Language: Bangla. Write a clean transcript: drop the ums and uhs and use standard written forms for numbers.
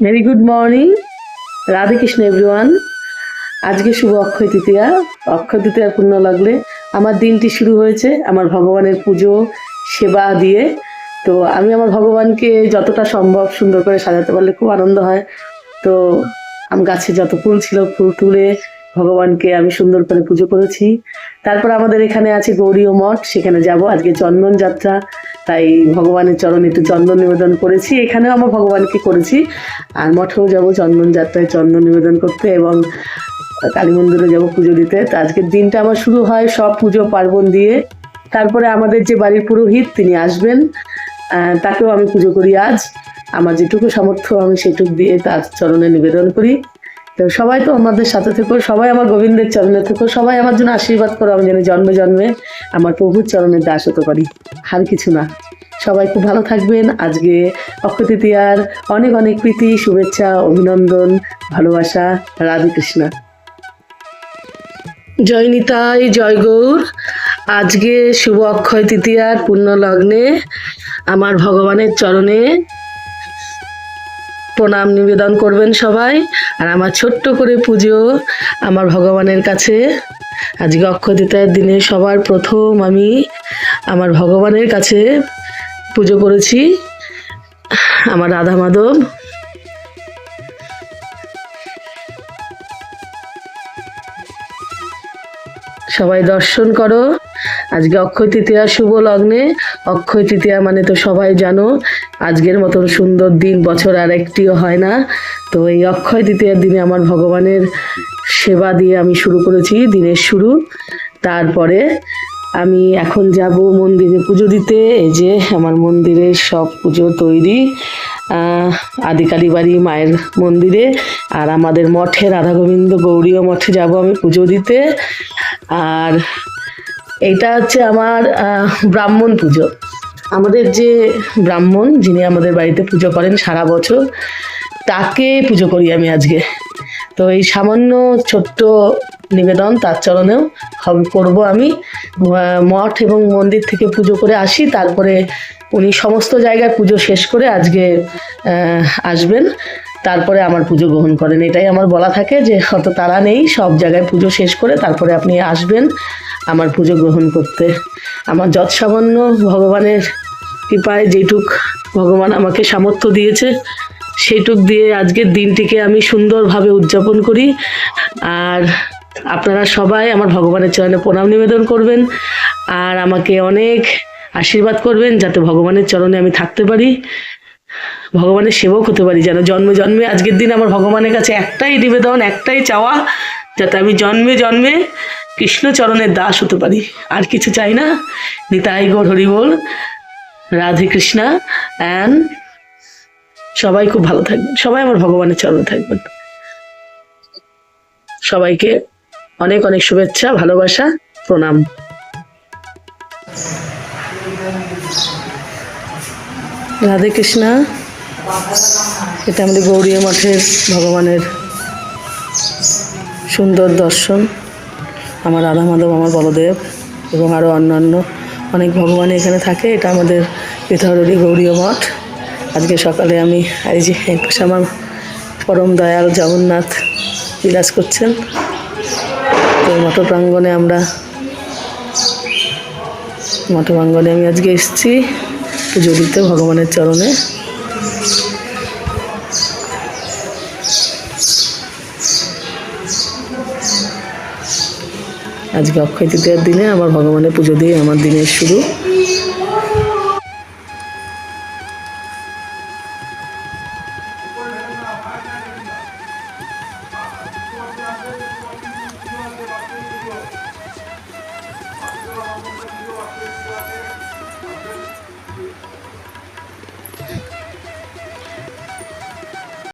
Very good morning, Radhe Krishna everyone. আজকে শুভ অক্ষয় তৃতীয়া। অক্ষয় তৃতীয়ার পুণ্য লাগলে আমার দিনটি শুরু হয়েছে আমার ভগবানের পুজো সেবা দিয়ে। তো আমি আমার ভগবানকে যতটা সম্ভব সুন্দর করে সাজাতে পারলে খুব আনন্দ হয়। তো আম গাছে যত ফুল ছিল ফুল তুলে ভগবানকে আমি সুন্দর করে পুজো করেছি। তারপর আমাদের এখানে আছে গৌরীয় মঠ, সেখানে যাব। আজকে চন্দন যাত্রা, তাই ভগবানের চরণে একটু চন্দন নিবেদন করেছি। এখানেও আমার ভগবানকে করেছি, আর মঠেও যাব চন্দন যাত্রায় চন্দন নিবেদন করতে, এবং কালী মন্দিরে যাব পুজো দিতে। তো আজকের দিনটা আমার শুরু হয় সব পুজো পার্বণ দিয়ে। তারপরে আমাদের যে বাড়ির পুরোহিত তিনি আসবেন, তাকেও আমি পুজো করি আজ। আমার যেটুকু সামর্থ্য আমি সেটুকু দিয়ে তার চরণে নিবেদন করি। তো সবাই তো আমাদের সাথে থেকো, সবাই আমার গোবিন্দের চরণে থেকো, সবাই আমার জন্য আশীর্বাদ করো, আমি যেন জন্মে জন্মে আমার প্রভুর চরণে দাস হতে পারি, আর কিছু না। সবাই খুব ভালো থাকবেন। আজকে অক্ষয় তৃতীয়ার অনেক অনেক প্রীতি, শুভেচ্ছা, অভিনন্দন, ভালোবাসা। রাধে কৃষ্ণ। জয় নিতাই, জয় গৌর। আজকে শুভ অক্ষয় তৃতীয়ার পুণ্য লগ্নে আমার ভগবানের চরণে প্রণাম নিবেদন করবেন সবাই। আর আমার ছোট্ট করে পুজো আমার ভগবানের কাছে। আজকে অক্ষয় তৃতীয়ার দিনে সবার প্রথম আমি আমার ভগবানের কাছে পুজো করেছি, আমার রাধা মাধব। সবাই দর্শন করো। আজকে অক্ষয় তৃতীয়া শুভ লগ্নে। অক্ষয় তৃতীয়া মানে তো সবাই জানো, আজকের মতন সুন্দর দিন বছর আর একটিও হয় না। তো এই অক্ষয় তৃতীয়ার দিনে আমার ভগবানের সেবা দিয়ে আমি শুরু করেছি দিনের শুরু। তারপরে আমি এখন যাব মন্দিরে পুজো দিতে। এই যে আমার মন্দিরের সব পুজো তৈরি, আদিকালী বাড়ি মায়ের মন্দিরে, আর আমাদের মঠে রাধা গোবিন্দ গৌরীয় মঠে যাব আমি পুজো দিতে। আর এইটা হচ্ছে আমার ব্রাহ্মণ পুজো। আমাদের যে ব্রাহ্মণ যিনি আমাদের বাড়িতে পুজো করেন সারা বছর, তাকে পুজো করি আমি আজকে। তো এই সামান্য ছোট্ট নিবেদন তার চরণেও করব আমি। মঠ এবং মন্দির থেকে পুজো করে আসি, তারপরে উনি সমস্ত জায়গায় পুজো শেষ করে আজকে আসবেন, তারপরে আমার পুজো গ্রহণ করেন। এটাই আমার বলা থাকে যে অত তাড়া নেই, সব জায়গায় পুজো শেষ করে তারপরে আপনি আসবেন আমার পুজো গ্রহণ করতে। আমার যৎ সামান্য ভগবানের কৃপায় যেটুক ভগবান আমাকে সামর্থ্য দিয়েছে সেইটুক দিয়ে আজকের দিনটিকে আমি সুন্দরভাবে উদযাপন করি। আর আপনারা সবাই আমার ভগবানের চরণে প্রণাম নিবেদন করবেন, আর আমাকে অনেক আশীর্বাদ করবেন যাতে ভগবানের চরণে আমি থাকতে পারি, ভগবানের সেবক হতে পারি, যেন জন্মে জন্মে। আজকের দিন আমার ভগবানের কাছে একটাই নিবেদন, একটাই চাওয়া, যাতে আমি জন্মে জন্মে কৃষ্ণচরণের দাস হতে পারি, আর কিছু চাই না। নিতাই গৌর হরি বল। রাধে কৃষ্ণা। অ্যান্ড সবাই খুব ভালো থাকবেন, সবাই আমার ভগবানের চরণে থাকবেন। সবাইকে অনেক অনেক শুভেচ্ছা, ভালোবাসা, প্রণাম। রাধে কৃষ্ণা। এটা আমাদের গৌরীয় মঠের ভগবানের সুন্দর দর্শন। আমার রাধা মাধব, আমার বলদেব এবং আরও অন্যান্য অনেক ভগবান এখানে থাকে। এটা আমাদের পিথাররি গৌরীয় মঠ। আজকে সকালে আমি এই যে পাশে আমার পরম দয়াল জগন্নাথ বিলাস করছেন। তো মঠ প্রাঙ্গণে আমি আজকে এসেছি পুজো দিতে ভগবানের চরণে। আজকে অক্ষয় তৃতীয়ার দিনে আমার ভগবানের পুজো দিয়ে আমার দিনের শুরু।